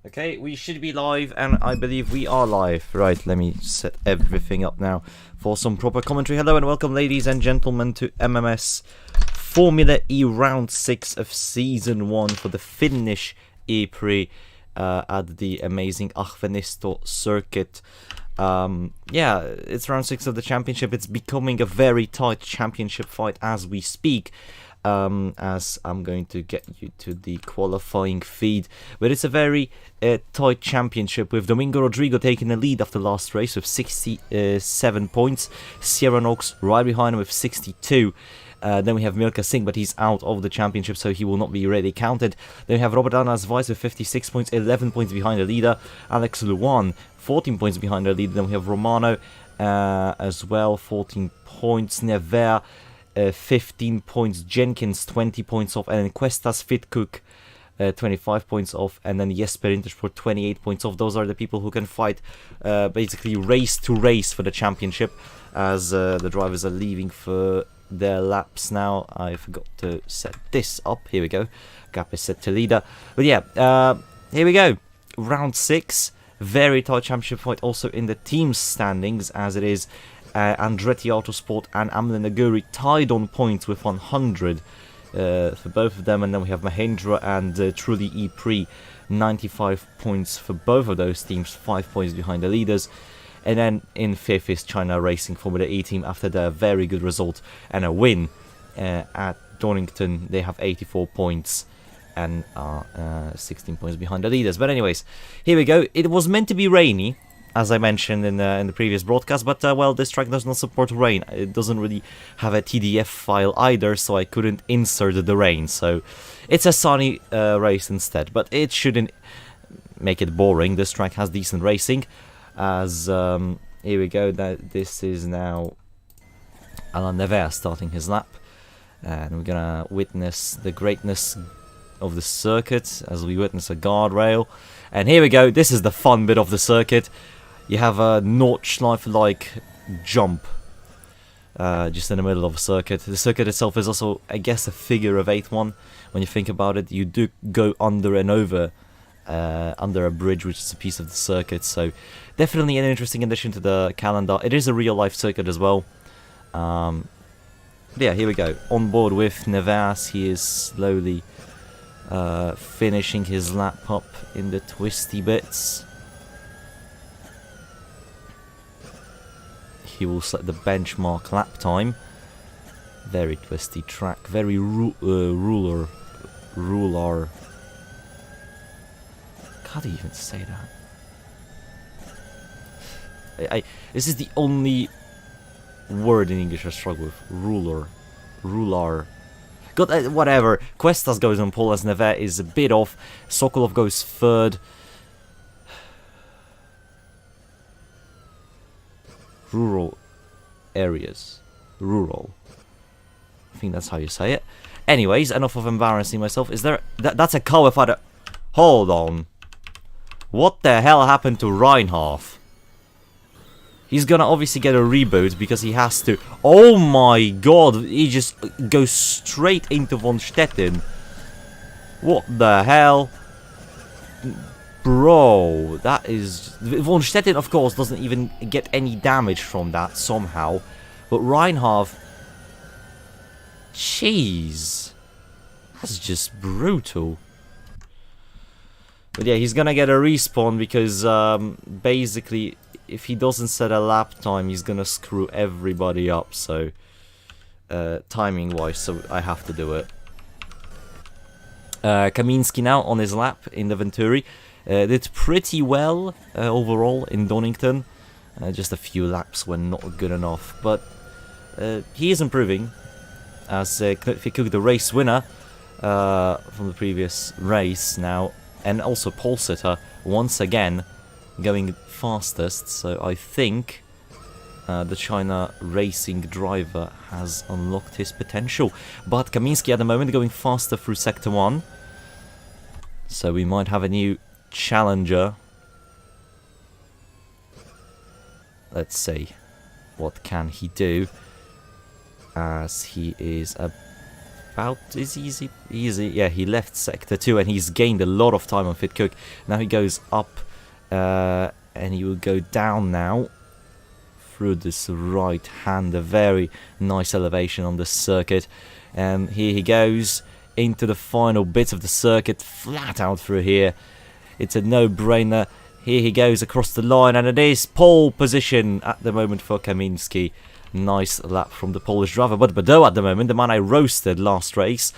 Okay, we should be live, and I believe we are live. Right, let me set everything up now for some proper commentary. Hello and welcome, ladies and gentlemen, to MMS Formula E Round 6 of Season 1 for the Finnish ePrix at the amazing Ahvenisto circuit. Yeah, it's round 6 of the championship. It's becoming a very tight championship fight as we speak. As I'm going to get you to the qualifying feed, but it's a very tight championship with Domingo Rodrigo taking the lead after last race with 67 points, Sierra Nox right behind him with 62. Then we have Milka Singh, but he's out of the championship, so he will not be really counted. Then we have Robert Anas Weiss with 56 points, 11 points behind the leader. Alex Luan, 14 points behind the leader. Then we have Romano as well, 14 points. Nevers, 15 points. Jenkins, 20 points off. And then Questas Fitcook, 25 points off. And then Jesper Intersport, 28 points off. Those are the people who can fight basically race to race for the championship, as the drivers are leaving for their laps now. I forgot to set this up. Here we go. Gap is set to leader. But yeah, here we go. Round 6. Very tight championship fight also in the team standings, as it is Andretti Autosport and Amlin Naguri tied on points with 100 for both of them. And then we have Mahendra and Truly ePrix, 95 points for both of those teams, 5 points behind the leaders. And then in 5th is China Racing Formula E team after their very good result and a win at Donington. They have 84 points and are 16 points behind the leaders. But anyways, here we go. It was meant to be rainy, as I mentioned in the previous broadcast, but well, this track does not support rain. It doesn't really have a TDF file either, so I couldn't insert the rain. So it's a sunny race instead, but it shouldn't make it boring. This track has decent racing. As here we go, this is now Alain Nevers starting his lap, and we're gonna witness the greatness of the circuit as we witness a guardrail. And here we go, this is the fun bit of the circuit. You have a Nordschleife-like jump just in the middle of a circuit. The circuit itself is also, I guess, a figure of 8 one. When you think about it, you do go under and over under a bridge, which is a piece of the circuit, so definitely an interesting addition to the calendar. It is a real-life circuit as well. Yeah, here we go. On board with Nevers, he is slowly finishing his lap up in the twisty bits. He will set the benchmark lap time. Very twisty track, very ruler. Can't even say that. This is the only word in English I struggle with. Ruler. God, whatever. Questas goes on pole as Nevers is a bit off. Sokolov goes third. Rural areas. Rural. I think that's how you say it. Anyways, enough of embarrassing myself. Is there... That's a car without a... Hold on. What the hell happened to Reinhardt? He's gonna obviously get a reboot because he has to. Oh my god, he just goes straight into Von Stettin. What the hell? Bro, that is... Von Stettin, of course, doesn't even get any damage from that somehow. But Reinhardt... Jeez. That's just brutal. But yeah, he's gonna get a respawn because basically, if he doesn't set a lap time, he's gonna screw everybody up. So, timing wise, so I have to do it. Kaminski now on his lap in the Venturi. Did pretty well overall in Donington. Just a few laps were not good enough, but he is improving. As Fikuk, the race winner from the previous race now. And also pole sitter, once again, going fastest. So I think the China racing driver has unlocked his potential. But Kaminski at the moment going faster through Sector 1. So we might have a new challenger. Let's see. What can he do? As he is about is easy. Yeah, he left sector 2 and he's gained a lot of time on Fit Cook. Now he goes up and he will go down now through this right hand, a very nice elevation on the circuit. And here he goes into the final bits of the circuit, flat out through here. It's a no-brainer. Here he goes across the line, and it is pole position at the moment for Kaminski. Nice lap from the Polish driver, but Badeau at the moment, the man I roasted last race,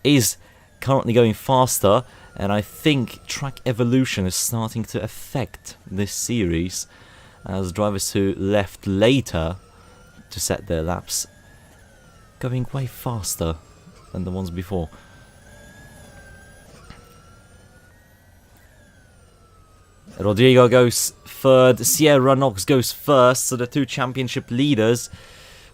is currently going faster, and I think track evolution is starting to affect this series, as drivers who left later to set their laps going way faster than the ones before. Rodrigo goes third, Sierra Knox goes first, so the two championship leaders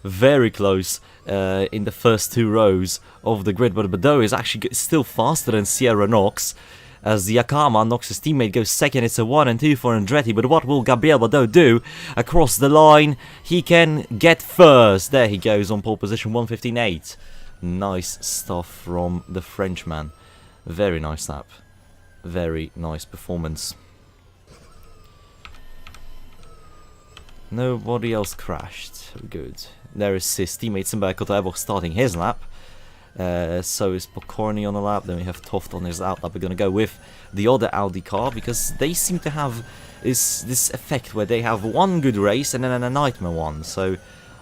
very close in the first two rows of the grid, but Badeau is actually still faster than Sierra Knox, as Yakama, Knox's teammate, goes second. It's a 1 and 2 for Andretti, but what will Gabriel Badeau do across the line? He can get first. There he goes on pole position, 1:15.8. Nice stuff from the Frenchman. Very nice lap. Very nice performance. Nobody else crashed. Good. There is his teammate Simba Kotaebo starting his lap. So is Pokorny on the lap. Then we have Toft on his lap. We're going to go with the other Audi car, because they seem to have this effect where they have one good race and then a nightmare one. So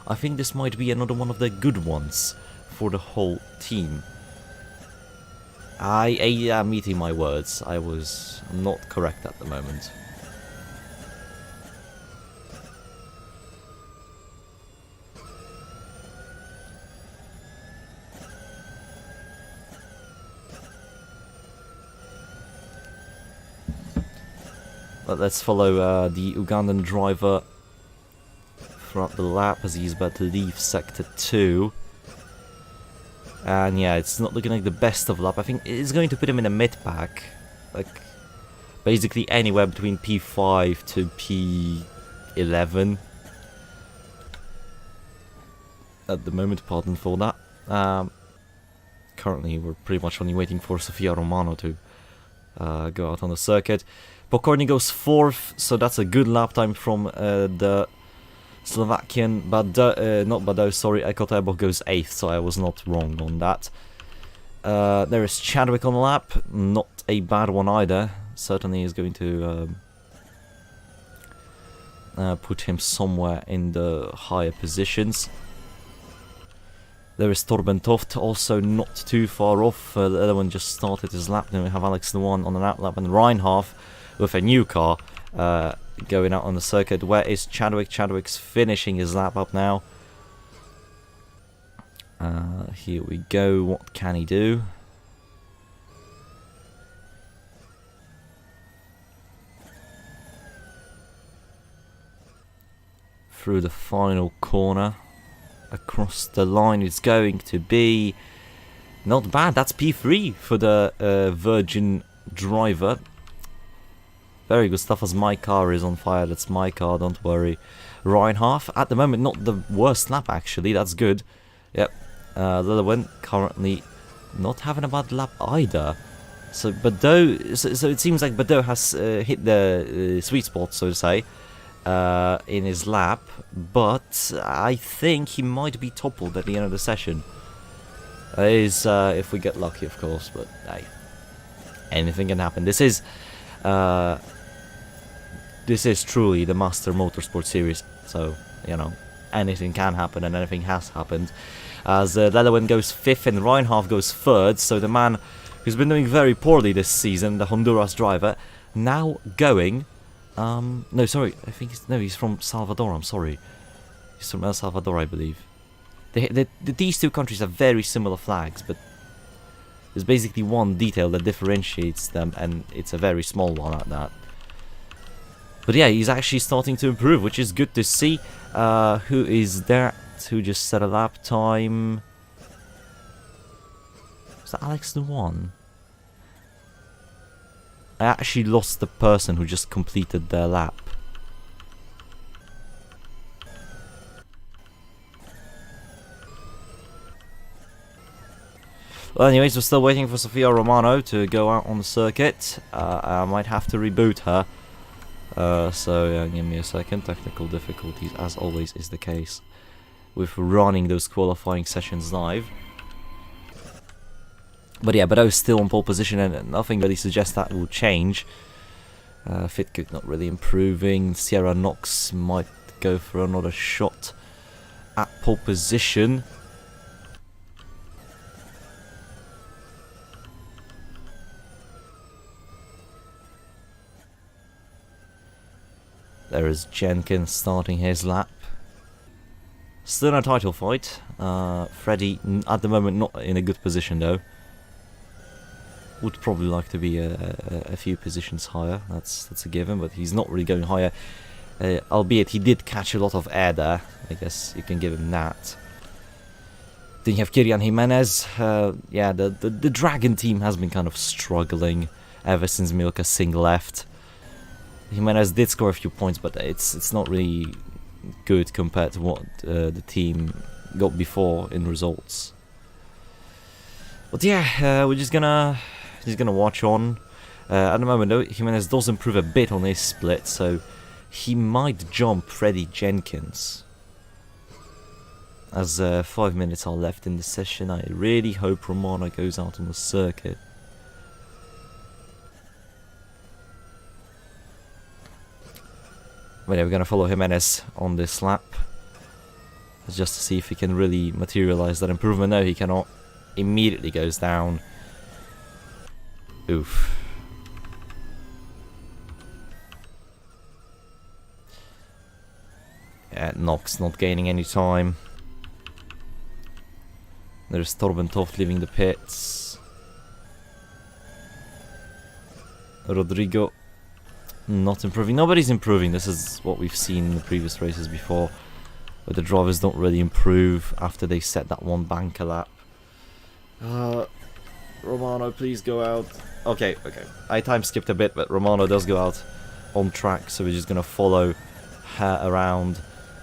I think this might be another one of the good ones for the whole team. I am eating my words. I was not correct at the moment. But let's follow the Ugandan driver throughout the lap as he's about to leave sector 2. And yeah, it's not looking like the best of lap. I think it's going to put him in a mid-pack. Like, basically anywhere between P5 to P11. At the moment, pardon for that. Currently, we're pretty much only waiting for Sofia Romano to go out on the circuit. Pokorny goes 4th, so that's a good lap time from the Slovakian, but not Badeau, sorry, Ekotebo goes 8th, so I was not wrong on that. There is Chadwick on the lap, not a bad one either. Certainly is going to put him somewhere in the higher positions. There is Torben Toft, also not too far off. The other one just started his lap. Then we have Alex Luan on an outlap, and Reinhardt with a new car going out on the circuit. Where is Chadwick? Chadwick's finishing his lap up now. Here we go. What can he do? Through the final corner. Across the line is going to be not bad. That's P3 for the Virgin driver. Very good stuff, as my car is on fire. That's my car, don't worry. Reinhardt, at the moment, not the worst lap actually. That's good. Yep. The other one currently not having a bad lap either. So Badeau, so it seems like Badeau has hit the sweet spot, so to say, in his lap, but I think he might be toppled at the end of the session. Is if we get lucky, of course, but hey, anything can happen. This is truly the Master Motorsport series, so you know, anything can happen, and anything has happened. As Lelewin goes 5th and Reinhardt goes 3rd, so the man who's been doing very poorly this season, the Honduras driver, now going. No, sorry, I think he's from Salvador. I'm sorry, he's from El Salvador, I believe. These two countries have very similar flags, but there's basically one detail that differentiates them, and it's a very small one at that. But yeah, he's actually starting to improve, which is good to see. Who is that? Who just set a lap time? Is that Alex the one? I actually lost the person who just completed their lap. Well, anyways, we're still waiting for Sofia Romano to go out on the circuit. I might have to reboot her. So give me a second. Technical difficulties, as always is the case with running those qualifying sessions live. But yeah, Bedo's still on pole position, and nothing really suggests that will change. Fitgood not really improving. Sierra Knox might go for another shot at pole position. There is Jenkins starting his lap. Still in a title fight. Freddie, at the moment, not in a good position though. Would probably like to be a few positions higher. That's a given, but he's not really going higher. Albeit he did catch a lot of air there. I guess you can give him that. Then you have Kirian Jimenez. Yeah, the Dragon team has been kind of struggling ever since Milka Singh left. Jimenez did score a few points, but it's not really good compared to what the team got before in results. But yeah, we're just gonna watch on. At the moment though, Jimenez does improve a bit on his split, so he might jump Freddie Jenkins. As 5 minutes are left in the session, I really hope Romano goes out on the circuit. But yeah, we're gonna follow Jimenez on this lap, just to see if he can really materialize that improvement. No, he cannot. Immediately goes down. Oof. Yeah, Knox not gaining any time. There's Torben Toft leaving the pits. Rodrigo not improving. Nobody's improving. This is what we've seen in the previous races before, where the drivers don't really improve after they set that one banker lap. Romano, please go out. Okay. I time skipped a bit, but Romano does go out on track, so we're just gonna follow her around,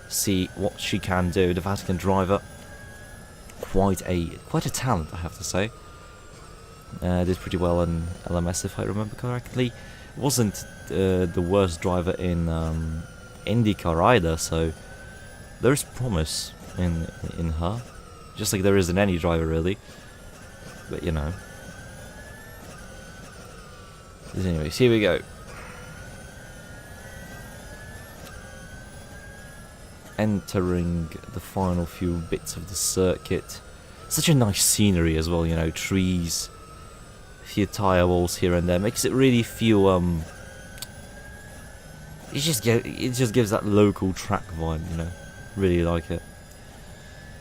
see what she can do. The Vatican driver, quite a talent, I have to say. Did pretty well in LMS, if I remember correctly. Wasn't the worst driver in IndyCar either, so there's promise in her, just like there is in any driver really. But you know. Anyways, here we go. Entering the final few bits of the circuit. Such a nice scenery as well, you know, trees, a few tire walls here and there, makes it really feel it just gives that local track vibe, you know. Really like it.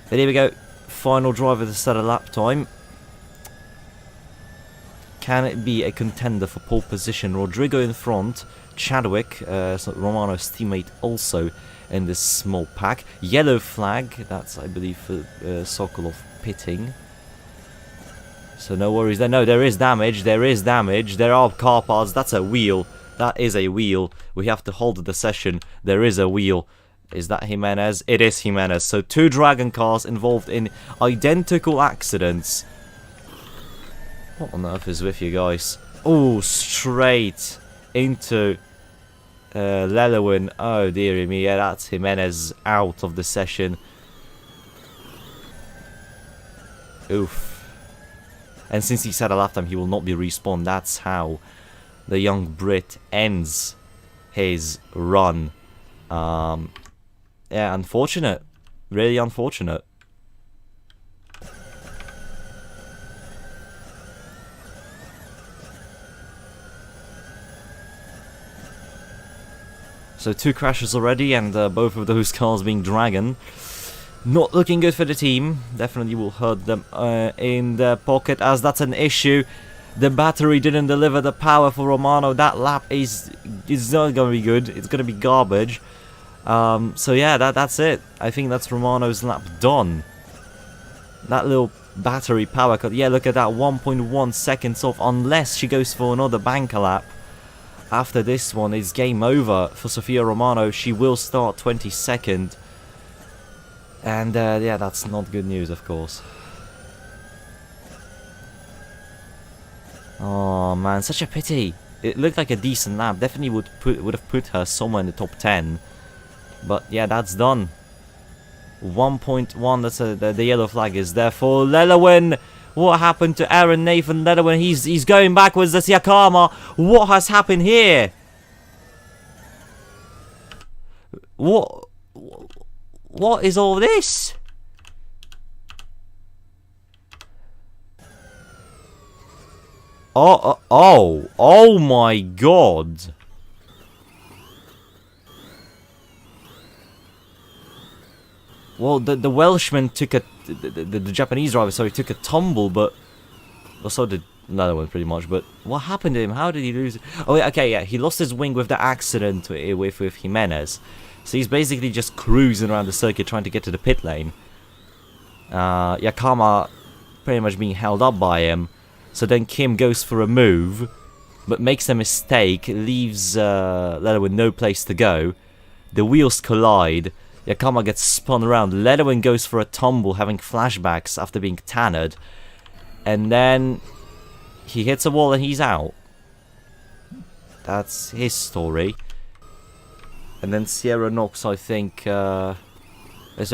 But here we go. Final driver to set a lap time. Can it be a contender for pole position? Rodrigo in front, Chadwick, so Romano's teammate, also in this small pack. Yellow flag, that's I believe for Sokolov pitting. So no worries there. No, there is damage, there are car parts. That's a wheel, that is a wheel. We have to hold the session. There is a wheel. Is that Jimenez? It is Jimenez. So 2 Dragon cars involved in identical accidents. What on earth is with you guys? Oh, straight into Lelowin. Oh dearie me, yeah, that's Jimenez out of the session. Oof. And since he's had a lap time, he will not be respawned. That's how the young Brit ends his run. Yeah, unfortunate. Really unfortunate. So 2 crashes already, and both of those cars being Dragon. Not looking good for the team. Definitely will hurt them in the pocket, as that's an issue. The battery didn't deliver the power for Romano. That lap is not going to be good. It's going to be garbage. So yeah, that's it. I think that's Romano's lap done. That little battery power cut. Yeah, look at that, 1.1 seconds off. Unless she goes for another banker lap. After this one, it's game over for Sofia Romano. She will start 22nd. And yeah, that's not good news, of course. Oh man, such a pity. It looked like a decent lap. Definitely would have put her somewhere in the top 10. But yeah, that's done. 1.1. That's the yellow flag is there for Lelowin. What happened to Aaron Nathan Lelowin? He's going backwards. That's Yakama. What has happened here? What is all this? Oh my god. Well, the Welshman took the Japanese driver, sorry, took a tumble, but well, so did another one pretty much. But what happened to him? How did he lose it? Oh, yeah, okay, yeah, he lost his wing with the accident with Jimenez. So he's basically just cruising around the circuit trying to get to the pit lane. Yakama pretty much being held up by him. So then Kim goes for a move, but makes a mistake, leaves Lelowin with no place to go. The wheels collide. Yakama gets spun around. Lelowin goes for a tumble, having flashbacks after being tannered. And then he hits a wall and he's out. That's his story. And then Sierra Knox, I think... sorry,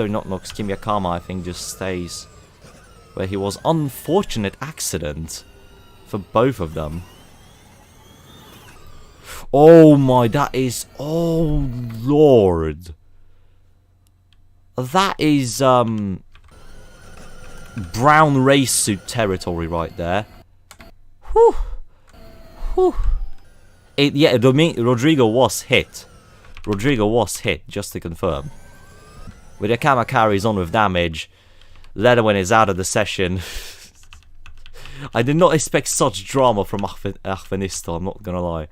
not Knox, Kim Yakama, I think, just stays where he was. Unfortunate accident for both of them. Oh my, that is... Oh, Lord. That is, brown race suit territory right there. Whew. Whew. Yeah, Rodrigo was hit. Rodrigo was hit, just to confirm. But Yakama carries on with damage. Lelowin is out of the session. I did not expect such drama from Ahvenisto, I'm not gonna lie.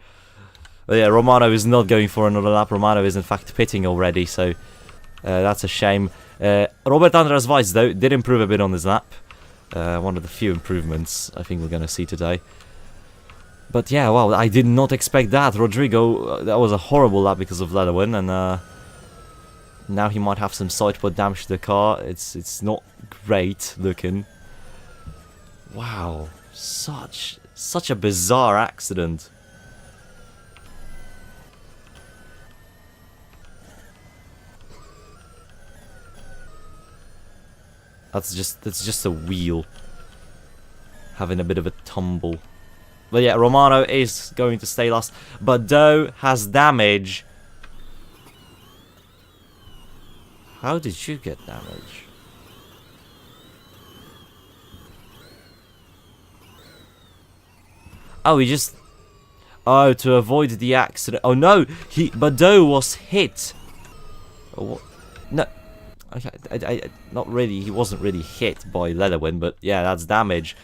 But yeah, Romano is not going for another lap. Romano is in fact pitting already, so that's a shame. Robert Andras Weiss, though, did improve a bit on his lap. One of the few improvements I think we're gonna see today. But yeah, wow, I did not expect that. Rodrigo, that was a horrible lap because of Lelowin, and now he might have some sidepod damage to the car. It's not great looking. Wow, such a bizarre accident. That's just a wheel having a bit of a tumble. But yeah, Romano is going to stay last. Badeau has damage. How did you get damage? Oh, he just... Oh, to avoid the accident. Oh no, Badeau was hit. Oh, what? No. I not really, he wasn't really hit by Lelowin, but yeah, that's damage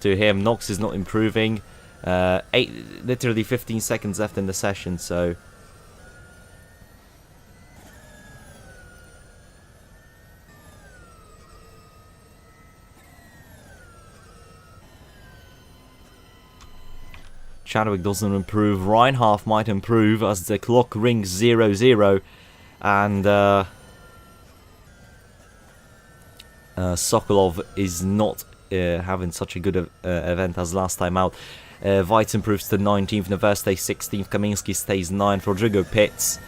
to him. Knox is not improving. Literally 15 seconds left in the session, so... Chadwick doesn't improve. Reinhardt might improve as the clock rings 0-0, and Sokolov is not having such a good event as last time out. Weitz improves to 19th, Nevers stays 16th, Kaminsky stays 9th, Rodrigo pits.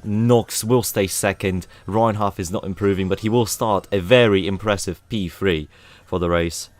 Knox will stay 2nd, Reinhardt is not improving, but he will start a very impressive P3 for the race.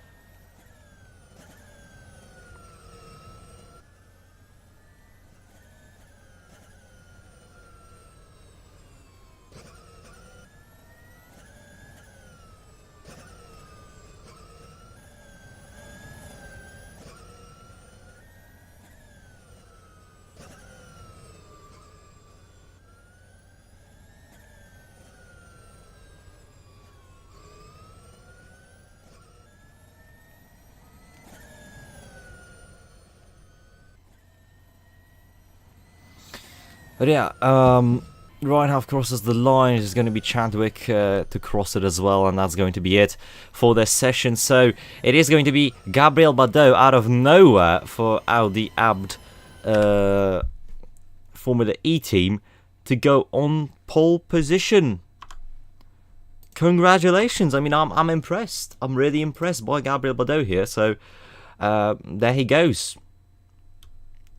But yeah, Reinhardt crosses the line. It's going to be Chadwick to cross it as well, and that's going to be it for this session. So it is going to be Gabriel Badeau out of nowhere for Audi Abt Formula E team to go on pole position. Congratulations! I mean, I'm impressed. I'm really impressed by Gabriel Badeau here. So there he goes.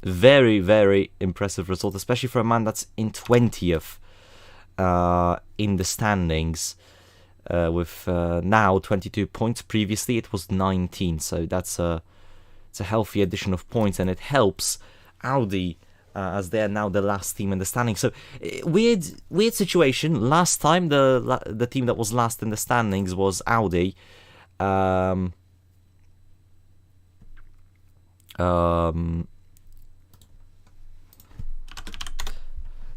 Very, very impressive result, especially for a man that's in 20th in the standings, with now 22 points. Previously it was 19, so it's a healthy addition of points, and it helps Audi as they're now the last team in the standings. So weird situation. Last time the team that was last in the standings was Audi.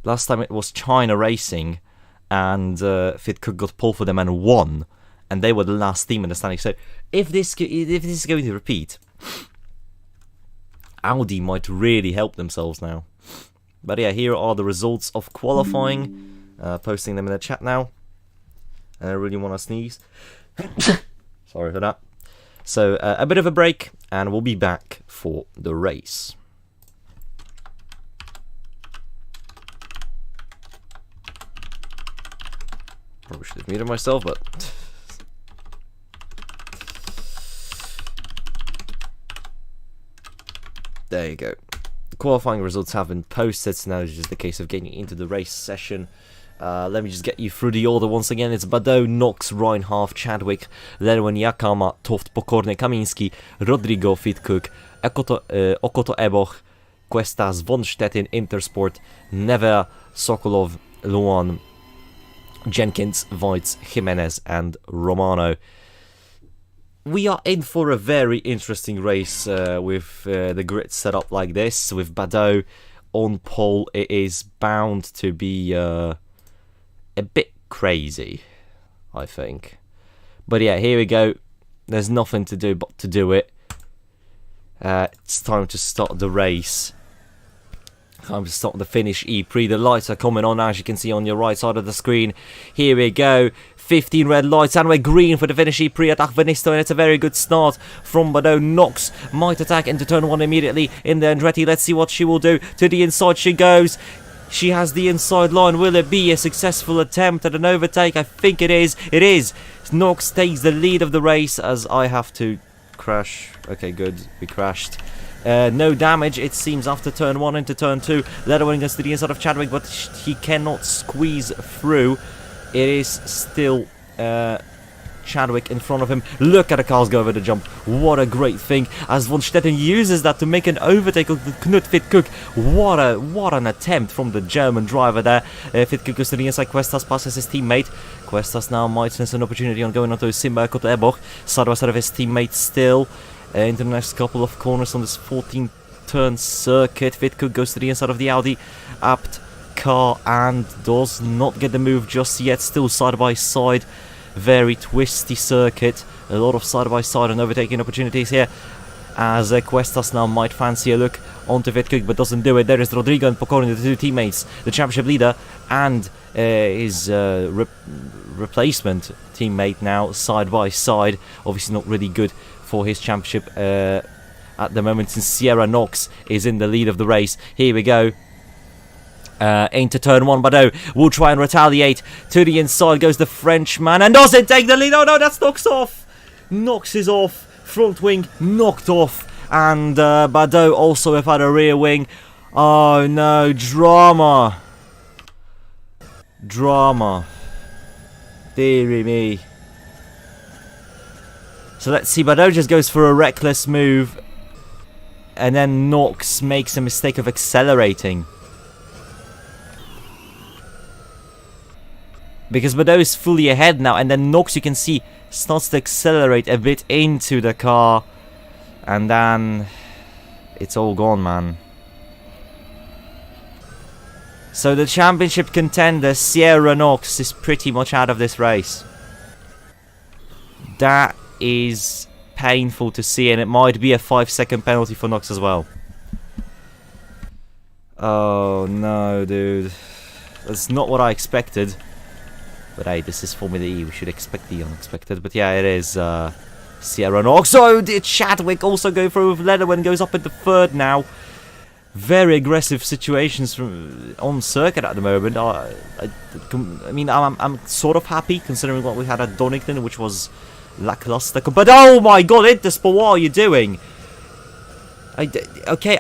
Last time it was China Racing, and Fittcook got pole for them and won, and they were the last team in the standings. So if this is going to repeat, Audi might really help themselves now. But yeah, here are the results of qualifying. Posting them in the chat now. And I really want to sneeze. Sorry for that. So a bit of a break, and we'll be back for the race. Probably should have muted myself, but there you go. The qualifying results have been posted, so now it's just the case of getting into the race session. Let me just get you through the order once again. It's Badeau, Knox, Reinhardt, Chadwick, Lerwen, Yakama, Toft, Pokorny, Kamiński, Rodrigo, Fittcook, Okoto, Eboch, Cuestas, Von Stettin, Intersport, Neve, Sokolov, Luan, Jenkins, Voits, Jimenez, and Romano. We are in for a very interesting race with the grid set up like this. With Badeau on pole, it is bound to be a bit crazy, I think. But yeah, here we go. There's nothing to do but to do it. It's time to start the race. Time to start the Finnish ePrix. The lights are coming on, as you can see on your right side of the screen. Here we go. 15 red lights, and we're green for the Finnish ePrix at Venisto, and it's a very good start from Badeau. Knox might attack into turn 1 immediately in the Andretti. Let's see what she will do. To the inside she goes. She has the inside line. Will it be a successful attempt at an overtake? I think it is. It is. Knox takes the lead of the race, as I have to crash. Okay, good. We crashed. No damage, it seems, after turn 1 into turn 2. Lerwen goes to the inside of Chadwick, but he cannot squeeze through. It is still Chadwick in front of him. Look at the cars go over the jump. What a great thing, as Von Stettin uses that to make an overtake of Knut Fittcook. What an attempt from the German driver there. Fittcook goes to the inside. Cuestas passes his teammate. Cuestas now might sense an opportunity on going onto Simba Koto Eboch. Side by side of his teammate still. Into the next couple of corners on this 14-turn circuit. Fittcook goes to the inside of the Audi Apt car and does not get the move just yet. Still side by side. Very twisty circuit. A lot of side by side and overtaking opportunities here, as Cuestas now might fancy a look onto Fittcook, but doesn't do it. There is Rodrigo and Pokorny, the two teammates, the championship leader and his replacement teammate now side by side. Obviously not really good for his championship at the moment, since Sierra Knox is in the lead of the race. Here we go. Into turn 1, Badeau will try and retaliate. To the inside goes the Frenchman and doesn't take the lead. Oh no, that's Knox off. Knox is off. Front wing knocked off. And Badeau also without a rear wing. Oh no, drama. Drama. Dearie me. So let's see, Badeau just goes for a reckless move, and then Knox makes a mistake of accelerating. Because Badeau is fully ahead now, and then Knox, you can see, starts to accelerate a bit into the car, and then it's all gone, man. So the championship contender, Sierra Knox, is pretty much out of this race. That is painful to see, and it might be a 5-second penalty for Knox as well. Oh no, dude. That's not what I expected. But hey, this is Formula E, we should expect the unexpected. But yeah, it is Sierra Knox. So did Chadwick also go through with Lerwen, goes up into third now. Very aggressive situations from on circuit at the moment. I mean, I'm sort of happy considering what we had at Donington, which was lackluster. But oh my god, Intersport, what are you doing? Okay,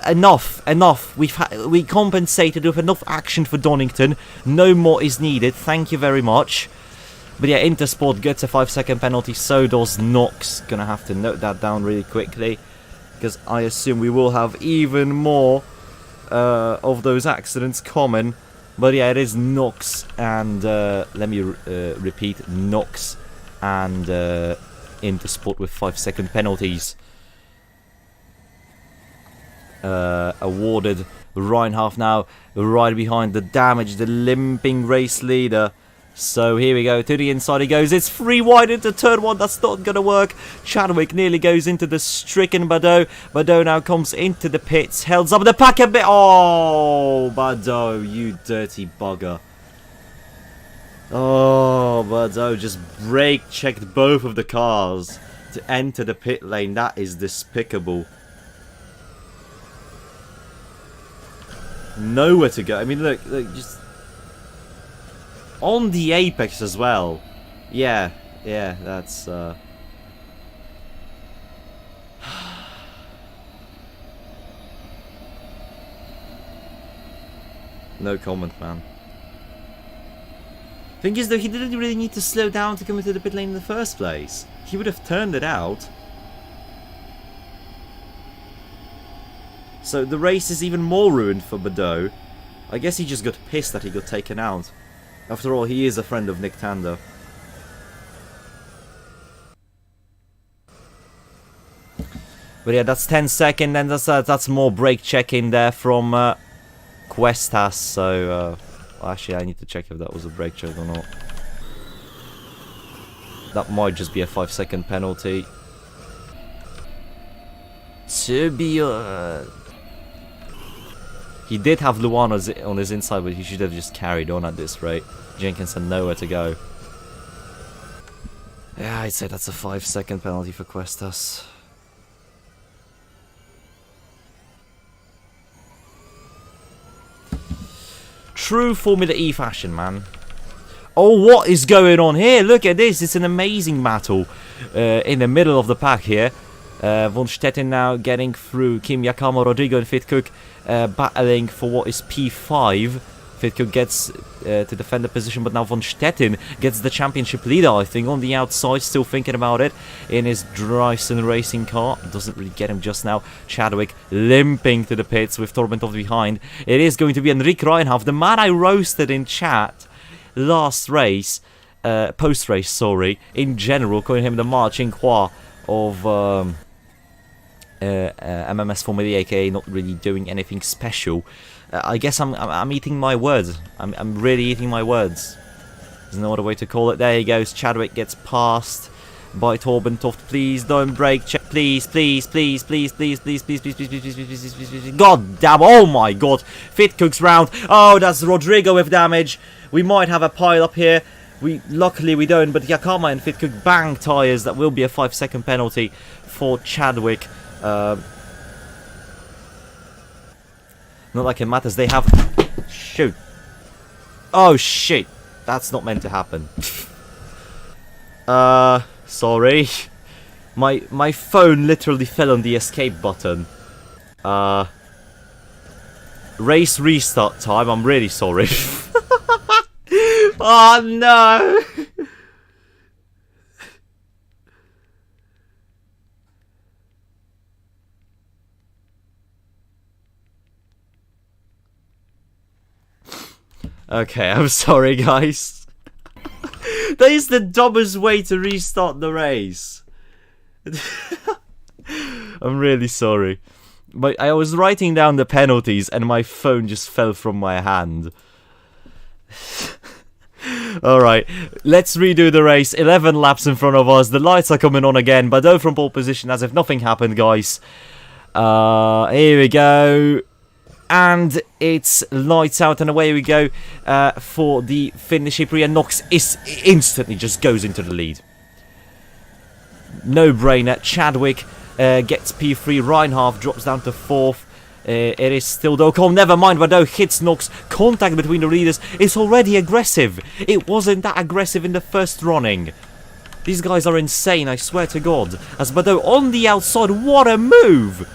enough. We compensated with enough action for Donington. No more is needed. Thank you very much. But yeah, Intersport gets a 5-second penalty. So does Knox. Gonna have to note that down really quickly, because I assume we will have even more of those accidents common. But yeah, it is Knox and let me repeat, Knox and Intersport with 5-second penalties. Awarded Reinhardt now, right behind the damaged, the limping race leader. So here we go, to the inside he goes, it's free wide into turn 1, that's not gonna work. Chadwick nearly goes into the stricken Badeau. Badeau now comes into the pits, holds up the pack a bit. Oh, Badeau, you dirty bugger. Oh, Badeau just brake checked both of the cars to enter the pit lane. That is despicable. Nowhere to go. I mean, look, just on the apex as well. Yeah, that's no comment, man. Thing is, though, he didn't really need to slow down to come into the pit lane in the first place. He would have turned it out. So the race is even more ruined for Badeau. I guess he just got pissed that he got taken out. After all, he is a friend of Nick Tando. But yeah, that's 10 seconds, and that's more brake check in there from Questas. So actually, I need to check if that was a brake check or not. That might just be a 5-second penalty. To be he did have Luana on his inside, but he should have just carried on at this rate. Jenkins had nowhere to go. Yeah, I'd say that's a 5-second penalty for Questas. True Formula E fashion, man. Oh, what is going on here? Look at this. It's an amazing battle in the middle of the pack here. Von Stetten now getting through Kim Yakama, Rodrigo and Fitcook battling for what is P5. Fitcook gets to defend the position, but now Von Stetten gets the championship leader, I think, on the outside, still thinking about it in his Dryson racing car. Doesn't really get him just now. Chadwick limping to the pits with Torbentov behind. It is going to be Enrique Reinhardt, the man I roasted in chat last race, post-race, sorry, in general, calling him the marching Hua of MMS Formula E, aka not really doing anything special. I guess I'm eating my words. I'm really eating my words. There's no other way to call it. There he goes. Chadwick gets passed by Torbentov. Please don't break. Please, please, please, please, please, please, please, please, please, please, please, please, please, please. God damn! Oh my God! Fitcook's round. Oh, that's Rodrigo with damage. We might have a pile up here. Luckily we don't. But Yakama and Fitcook bang tires. That will be a 5-second penalty for Chadwick. Not like it matters. They have. Shoot. Oh shit. That's not meant to happen. Sorry. My phone literally fell on the escape button. Race restart time. I'm really sorry. Oh no. Okay, I'm sorry, guys. That is the dumbest way to restart the race. I'm really sorry. But I was writing down the penalties and my phone just fell from my hand. Alright, let's redo the race. 11 laps in front of us. The lights are coming on again. Badeau from pole position as if nothing happened, guys. Here we go. And it's lights out and away we go for the Finnish ePrix, and Knox instantly just goes into the lead. No brainer. Chadwick gets P3. Reinhardt drops down to 4th. It is still Docom. Never mind, Badeau hits Knox. Contact between the leaders is already aggressive. It wasn't that aggressive in the first running. These guys are insane, I swear to God. As Badeau on the outside, what a move!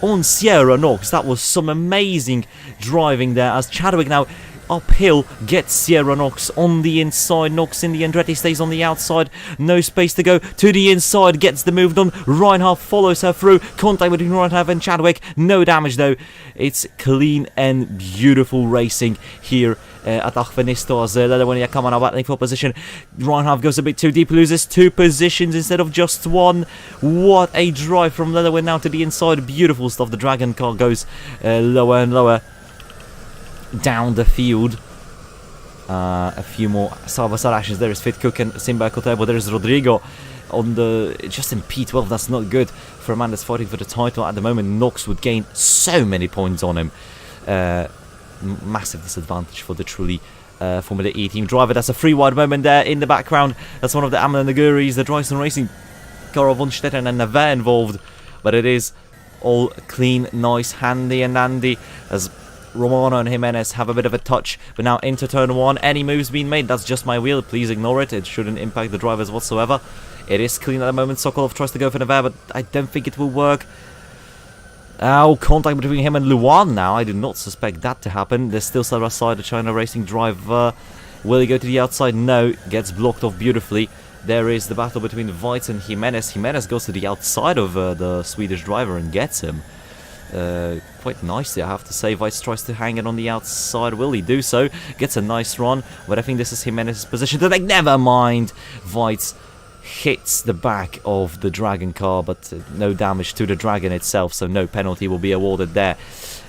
on Sierra Knox. That was some amazing driving there, as Chadwick now uphill gets Sierra Knox on the inside. Knox in the Andretti stays on the outside, no space to go to the inside, gets the move done. Reinhardt follows her through, contact between Reinhardt and Chadwick, no damage though. It's clean and beautiful racing here at Achvenisto, as Lelewen Yakama now battling for position. Reinhardt goes a bit too deep, loses 2 positions instead of just 1. What a drive from Lelewen now to the inside, beautiful stuff. The Dragon car goes lower and lower down the field. A few more side-by-side actions. There is Fitcook and Simba Kotebo. There is Rodrigo on the just in P12. That's not good for a man that's fighting for the title at the moment. Knox would gain so many points on him. Massive disadvantage for the truly Formula E team driver. That's a free wide moment there in the background. That's one of the Amla Naguris, the Dryson Racing car of von Stetten and Neve involved. But it is all clean, nice, handy and dandy, as Romano and Jimenez have a bit of a touch. But now into turn 1, any moves being made, that's just my wheel, please ignore it. It shouldn't impact the drivers whatsoever. It is clean at the moment. Sokolov tries to go for Neve, but I don't think it will work. Oh, contact between him and Luan now. I do not suspect that to happen. There's still side by side the China Racing driver. Will he go to the outside? No. Gets blocked off beautifully. There is the battle between Weitz and Jimenez. Jimenez goes to the outside of the Swedish driver and gets him. Quite nicely, I have to say. Weitz tries to hang it on the outside. Will he do so? Gets a nice run, but I think this is Jimenez's position to take. Never mind. Weitz hits the back of the Dragon car, but no damage to the Dragon itself, so no penalty will be awarded there.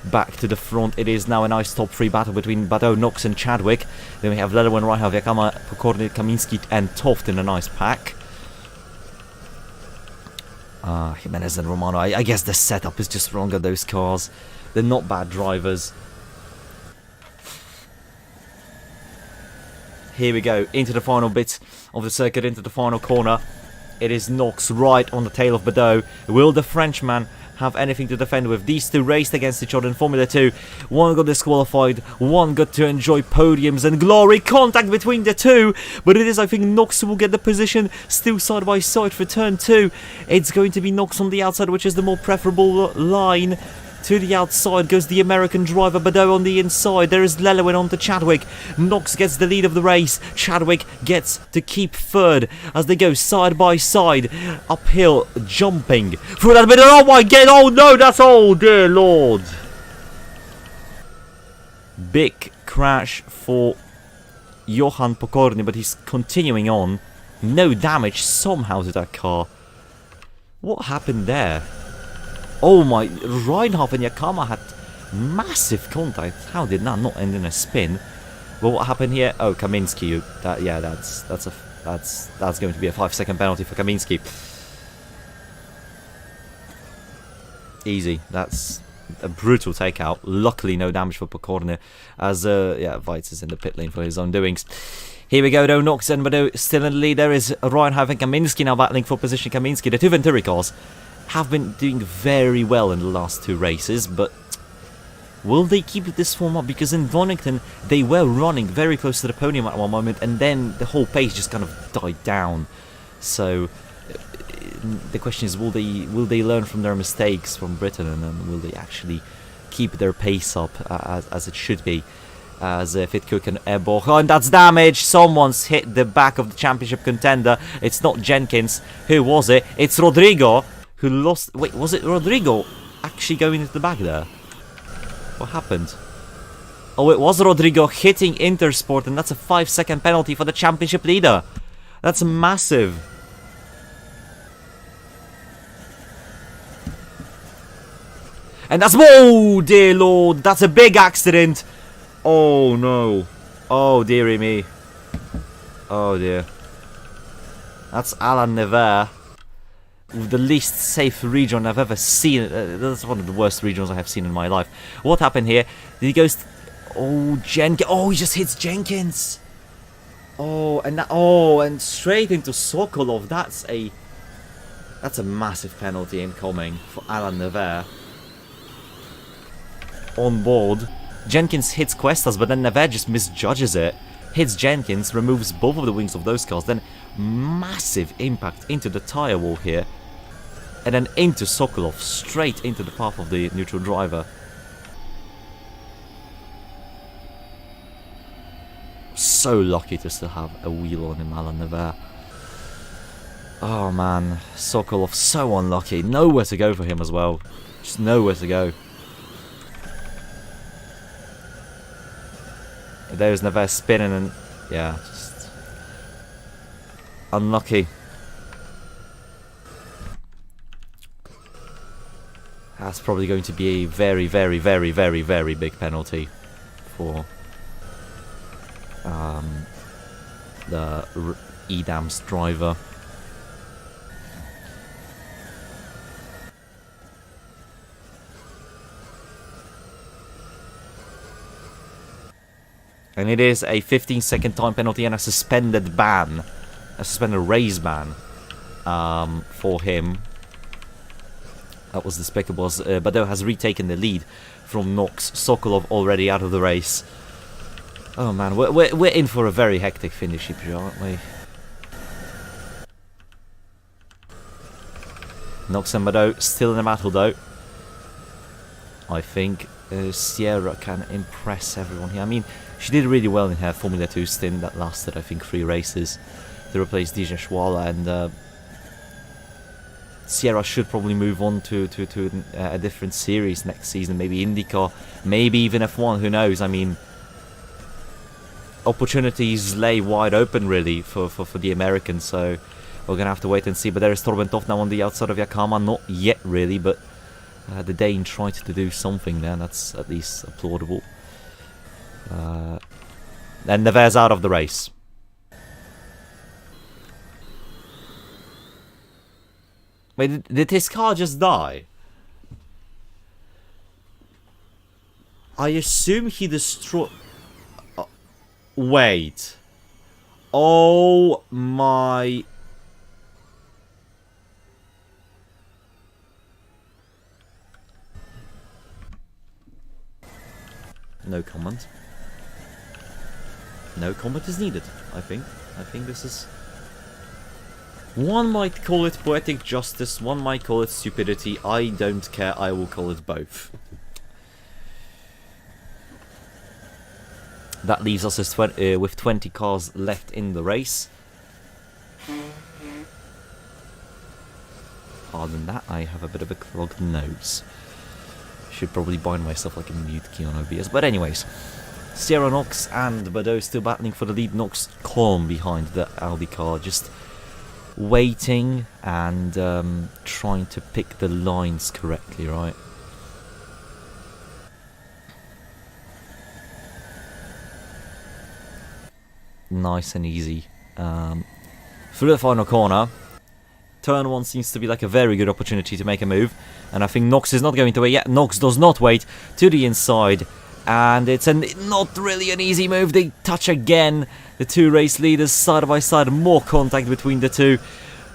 Back to the front, it is now a nice top 3 battle between Badeau, Knox and Chadwick. Then we have Lelewen, Reinhardt, Yakama, Pokorny, Kaminski and Toft in a nice pack. Jimenez and Romano, I guess the setup is just wrong on those cars. They're not bad drivers. Here we go, into the final bit of the circuit, into the final corner. It is Knox right on the tail of Badeau. Will the Frenchman have anything to defend with? These two raced against each other in Formula 2. One got disqualified, one got to enjoy podiums and glory. Contact between the two, but it is, I think, Knox who will get the position still side by side for turn 2. It's going to be Knox on the outside, which is the more preferable line. To the outside goes the American driver, Badeau on the inside. There is Lelewen on to Chadwick. Knox gets the lead of the race. Chadwick gets to keep third as they go side by side. Uphill, jumping through that bit. Oh my god, oh no, that's, oh dear lord. Big crash for Johan Pokorny, but he's continuing on. No damage somehow to that car. What happened there? Oh my, Reinhardt and Yakama had massive contact. How did that not end in a spin? Well, what happened here? Oh, Kaminski. That's going to be a 5-second penalty for Kaminski. Easy. That's a brutal takeout. Luckily, no damage for Pokorny, as Weitz is in the pit lane for his own doings. Here we go though, Knox and Badeau still in the lead. There is Reinhardt and Kaminski now battling for position. Kaminski, the two Venturi cars, have been doing very well in the last 2 races, but will they keep this form up? Because in Donington they were running very close to the podium at one moment, and then the whole pace just kind of died down. So the question is, will they learn from their mistakes from Britain, and will they actually keep their pace up as it should be? As Fitcook and Ebo, oh, and that's damage. Someone's hit the back of the championship contender. It's not Jenkins. Who was it? It's Rodrigo, who lost. Wait, was it Rodrigo actually going into the back there? What happened? Oh, it was Rodrigo hitting Intersport, and that's a 5-second penalty for the championship leader. That's massive. And that's, oh dear lord, that's a big accident. Oh no. Oh dearie me. Oh dear. That's Alain Nevers. The least safe region I've ever seen. That's one of the worst regions I have seen in my life. What happened here? He goes... Oh, Jenkins. Oh, he just hits Jenkins. Oh, and that... Oh, and straight into Sokolov. That's a massive penalty incoming for Alain Nevers. On board. Jenkins hits Cuestas, but then Nevers just misjudges it. Hits Jenkins, removes both of the wings of those cars, then massive impact into the tyre wall here. and then into Sokolov, straight into the path of the neutral driver. So lucky to still have a wheel on him, Alan Nevers. Oh man, Sokolov so unlucky. Nowhere to go for him as well. Just nowhere to go. There's Nevers spinning and yeah, just unlucky. That's probably going to be a very, very, very, very, very big penalty for the Edam's driver. And it is a 15-second time penalty and a suspended ban. A suspended race ban for him. That was despicable. Badeau has retaken the lead from Knox. Sokolov already out of the race. Oh man, we're in for a very hectic finish here, aren't we? Knox and Badeau still in the battle though. I think Sierra can impress everyone here. I mean, she did really well in her Formula 2 stint that lasted, I think, 3 races to replace Dija Schwala, and Sierra should probably move on to a different series next season, maybe IndyCar, maybe even F1, who knows. I mean, opportunities lay wide open really for the Americans, so we're gonna have to wait and see. But there is Torbentov now on the outside of Yakama, not yet really, but the Dane tried to do something there, and that's at least applaudable. And Nevers out of the race. Wait, did his car just die? I assume he destroyed... wait. Oh my... No comment. No comment is needed, I think. I think this is... One might call it poetic justice, one might call it stupidity. I don't care, I will call it both. That leaves us with 20 cars left in the race. Other than that, I have a bit of a clogged nose. Should probably bind myself like a mute key on OBS. But anyways, Sierra, Knox and Badeau still battling for the lead. Knox calm behind the Audi car, just waiting and trying to pick the lines correctly, right? Nice and easy. Through the final corner. Turn 1 seems to be like a very good opportunity to make a move. And I think Knox is not going to wait yet. Knox does not wait to the inside. And it's not really an easy move. They touch again. The two race leaders side by side. More contact between the two.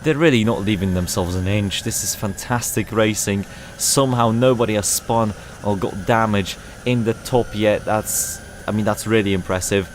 They're really not leaving themselves an inch. This is fantastic racing. Somehow nobody has spun or got damage in the top yet. I mean, that's really impressive.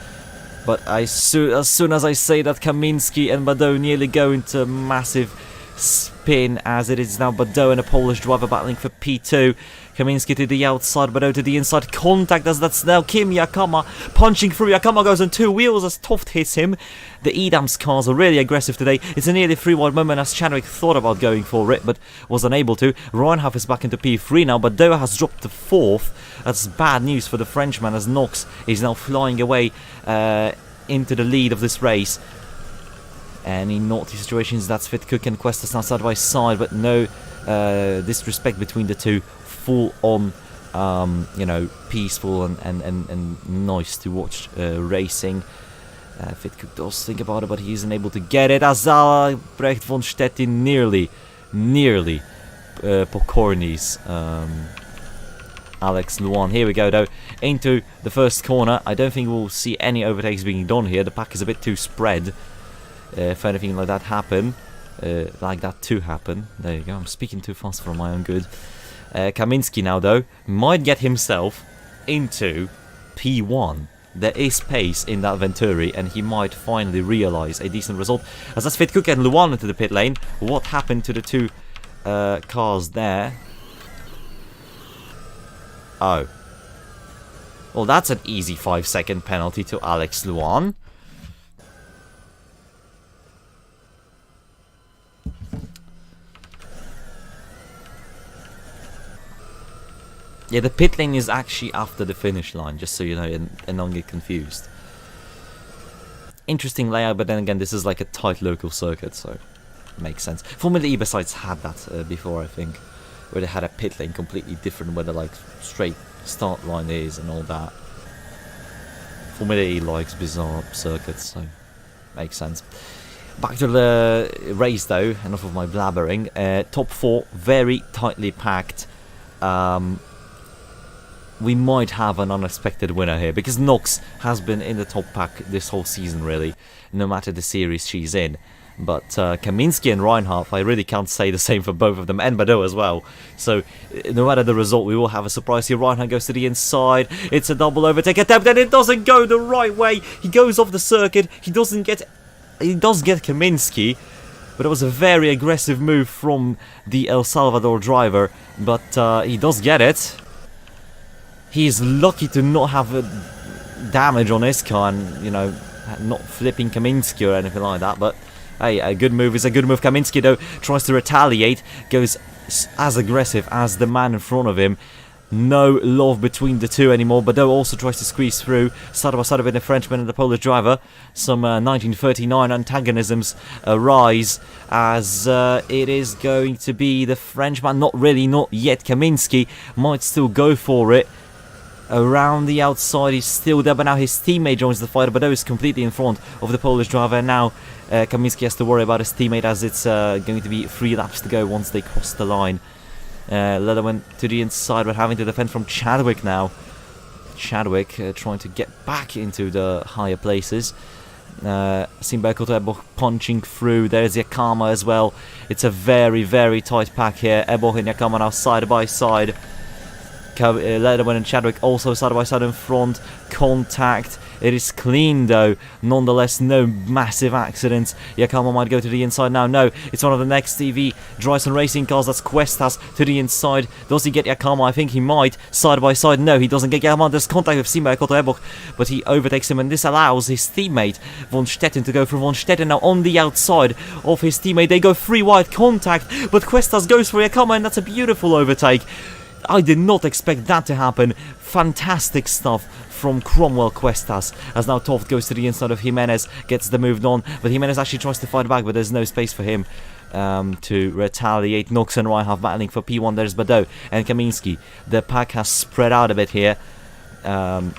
But as soon as I say that, Kamiński and Badeau nearly go into a massive spin, as it is now Badeau and a Polish driver battling for P2. Kamiński to the outside, Badeau to the inside. Contact, as that's now Kim Yakama punching through. Yakama goes on 2 wheels as Toft hits him. The Edam's cars are really aggressive today. It's a nearly 3-wide moment as Chadwick thought about going for it, but was unable to. Reinhardt is back into P3 now. Badeau has dropped to 4th. That's bad news for the Frenchman, as Knox is now flying away into the lead of this race. And in naughty situations, that's Fitcook and Questas now side by side, but no disrespect between the two. Full on, you know, peaceful and nice to watch racing. Fitcook does think about it, but he isn't able to get it. As Albrecht von Stettin nearly Pokorny's Alex Luan. Here we go though, into the first corner. I don't think we'll see any overtakes being done here. The pack is a bit too spread. If anything like that happen, there you go, I'm speaking too fast for my own good. Kamiński now though might get himself into P1. There is pace in that Venturi, and he might finally realise a decent result. As that's Fitcook and Luan into the pit lane. What happened to the two cars there. Oh. Well, that's an easy 5-second penalty to Alex Luan. Yeah, the pit lane is actually after the finish line, just so you know, and don't get confused. Interesting layout, but then again, this is like a tight local circuit, so makes sense. Formula E besides had that before, I think, where they had a pit lane completely different, where the like straight start line is and all that. Formula E likes bizarre circuits, so makes sense. Back to the race though, enough of my blabbering. Top 4, very tightly packed. We might have an unexpected winner here, because Knox has been in the top pack this whole season, really, no matter the series she's in. But Kamiński and Reinhardt, I really can't say the same for both of them, and Badeau as well. So, no matter the result, we will have a surprise here. Reinhardt goes to the inside, it's a double overtake attempt, and it doesn't go the right way. He goes off the circuit, he does get Kamiński, but it was a very aggressive move from the El Salvador driver, but he does get it. He's lucky to not have damage on his car and, you know, not flipping Kamiński or anything like that, but hey, a good move is a good move. Kamiński, though, tries to retaliate, goes as aggressive as the man in front of him. No love between the two anymore. Badeau also tries to squeeze through, side by side with the Frenchman and the Polish driver. Some 1939 antagonisms arise as it is going to be the Frenchman, not yet. Kamiński might still go for it. Around the outside, he's still there, but now his teammate joins the fight. Badeau is completely in front of the Polish driver, and now Kamiński has to worry about his teammate, as it's going to be 3 laps to go once they cross the line. Leather went to the inside, but having to defend from Chadwick now. Chadwick trying to get back into the higher places. Simberko to Eboch punching through. There's Yakama as well. It's a very, very tight pack here. Eboch and Yakama now side by side. Lederman and Chadwick also side by side in front. Contact. It is clean though. Nonetheless, no massive accidents. Yakama might go to the inside now. No, it's one of the next TV Dryson Racing cars. That's Cuestas to the inside. Does he get Yakama? I think he might. Side by side. No, he doesn't get Yakama. There's contact with Simba Eboch, but he overtakes him, and this allows his teammate Von Stetten to go through. Von Stetten now on the outside of his teammate. They go 3 wide contact, but Cuestas goes for Yakama, and that's a beautiful overtake. I did not expect that to happen. Fantastic stuff from Cromwell Cuestas, as now Toft goes to the inside of Jimenez, gets the move on, but Jimenez actually tries to fight back, but there's no space for him to retaliate. Knox and Reinhardt battling for P1. There's Badeau and Kamiński. The pack has spread out a bit here. We're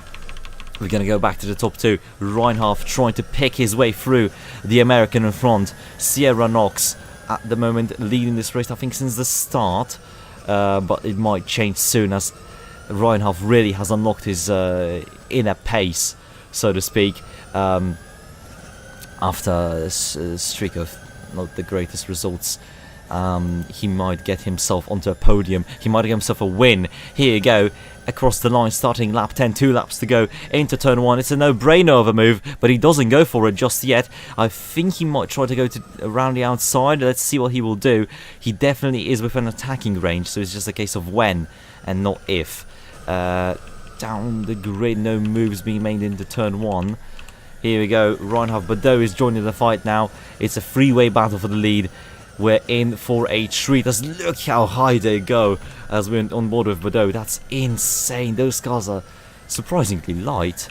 going to go back to the top 2. Reinhardt trying to pick his way through the American in front. Sierra Knox at the moment leading this race, I think, since the start. But it might change soon, as Reinhardt really has unlocked his inner pace, so to speak, after a streak of not the greatest results. He might get himself onto a podium. He might get himself a win. Here you go, across the line, starting lap 10, 2 laps to go into turn 1. It's a no-brainer of a move, but he doesn't go for it just yet. I think he might try to go around the outside. Let's see what he will do. He definitely is within attacking range, so it's just a case of when and not if. Down the grid, no moves being made into turn 1. Here we go, Reinhardt. Badeau is joining the fight now. It's a freeway battle for the lead. We're in for a treat, as look how high they go as we're on board with Badeau. That's insane. Those cars are surprisingly light,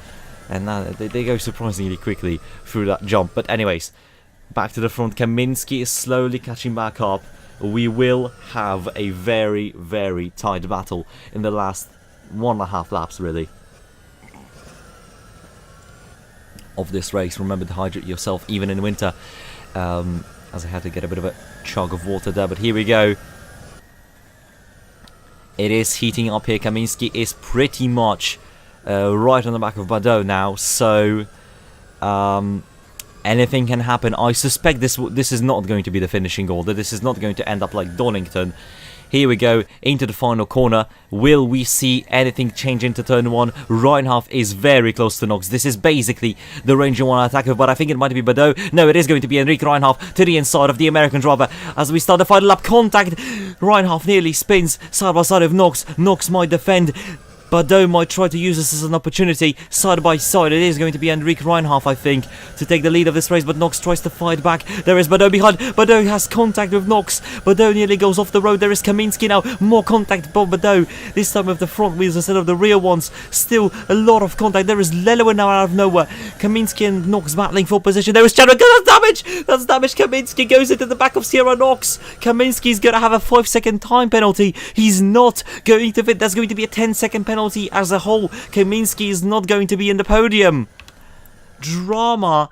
and they go surprisingly quickly through that jump. But anyways, back to the front. Kamiński is slowly catching back up. We will have a very, very tight battle in the last 1.5 laps, really, of this race. Remember to hydrate yourself, even in winter. As I had to get a bit of a chug of water there, but here we go. It is heating up here. Kamiński is pretty much right on the back of Badeau now, so anything can happen. I suspect this is not going to be the finishing order. This is not going to end up like Donington. Here we go, into the final corner. Will we see anything change into turn 1? Reinhardt is very close to Knox. This is basically the range you want to attack with, but I think it might be Badeau. No, it is going to be Enrique Reinhardt to the inside of the American driver. As we start the final lap, contact. Reinhardt nearly spins side by side of Knox. Knox might defend. Badeau might try to use this as an opportunity. Side by side, it is going to be Enrique Reinhardt, I think, to take the lead of this race, but Knox tries to fight back. There is Badeau behind. Badeau has contact with Knox. Badeau nearly goes off the road. There is Kamiński now. More contact by Badeau. This time with the front wheels instead of the rear ones. Still a lot of contact. There is Leloin now out of nowhere. Kamiński and Knox battling for position. There is Chadwick. That's damage! That's damage. Kamiński goes into the back of Sierra Knox. Kamiński's going to have a 5-second time penalty. He's not going to fit. That's going to be a 10-second penalty as a whole. Kamiński is not going to be in the podium. Drama.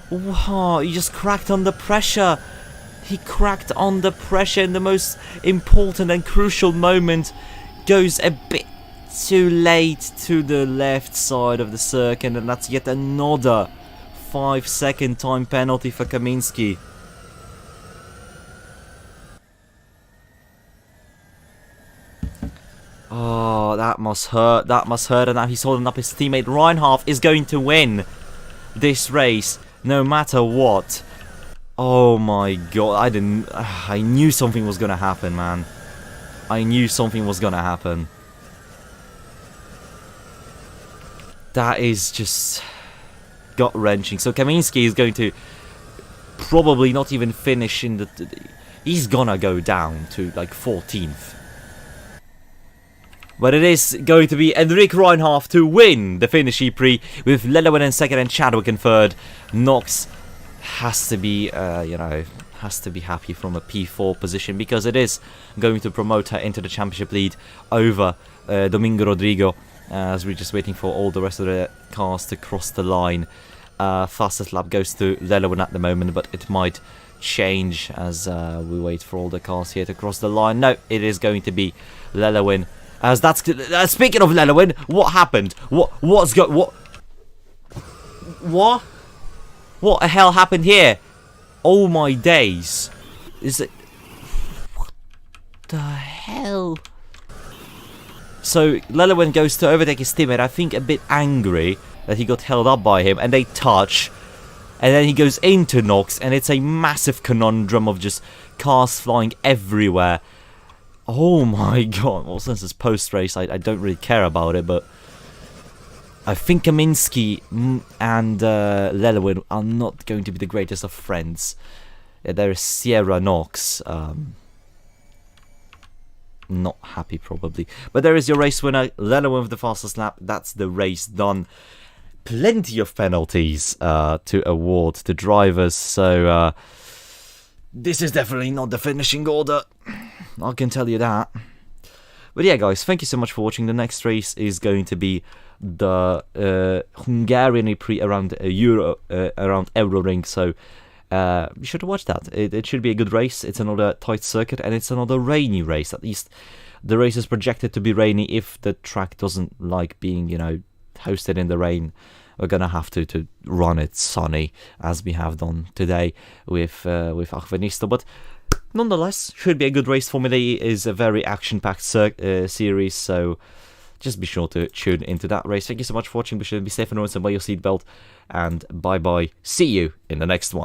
Wow, he just cracked under pressure. He cracked under pressure in the most important and crucial moment. Goes a bit too late to the left side of the circuit, and that's yet another 5-second time penalty for Kamiński. Oh, that must hurt. That must hurt. And now he's holding up his teammate. Reinhardt is going to win this race, no matter what. Oh my god! I knew something was gonna happen, man. I knew something was gonna happen. That is just gut-wrenching. So Kamiński is going to probably not even finish in the. He's gonna go down to like 14th. But it is going to be Enrique Reinhardt to win the Finnish ePrix, with Leloin in second and Chadwick in third. Knox has to be, has to be happy from a P4 position, because it is going to promote her into the championship lead over Domingo Rodrigo, as we're just waiting for all the rest of the cars to cross the line. Fastest lap goes to Leloin at the moment, but it might change as we wait for all the cars here to cross the line. No, it is going to be Leloin. As that's speaking of Leloin, what happened? What the hell happened here? Oh my days! Is it? What the hell? So Leloin goes to overtake his teammate. I think a bit angry that he got held up by him, and they touch, and then he goes into Knox, and it's a massive conundrum of just cars flying everywhere. Oh my god, well, since it's post-race, I don't really care about it, but I think Kamiński and Leloin are not going to be the greatest of friends. There is Sierra Knox, not happy probably. But there is your race winner, Leloin with the fastest lap. That's the race done. Plenty of penalties to award to drivers, so this is definitely not the finishing order. I can tell you that. But yeah, guys, thank you so much for watching. The next race is going to be the Hungarian ePrix around around Euroring. So be sure to watch that. It should be a good race. It's another tight circuit, and it's another rainy race. At least the race is projected to be rainy. If the track doesn't like being, hosted in the rain, we're gonna have to run it sunny, as we have done today with Achvenisto. But nonetheless, should be a good race. Formula E is a very action-packed series, so just be sure to tune into that race. Thank you so much for watching. Be sure to be safe and always wear your seatbelt, and bye-bye. See you in the next one.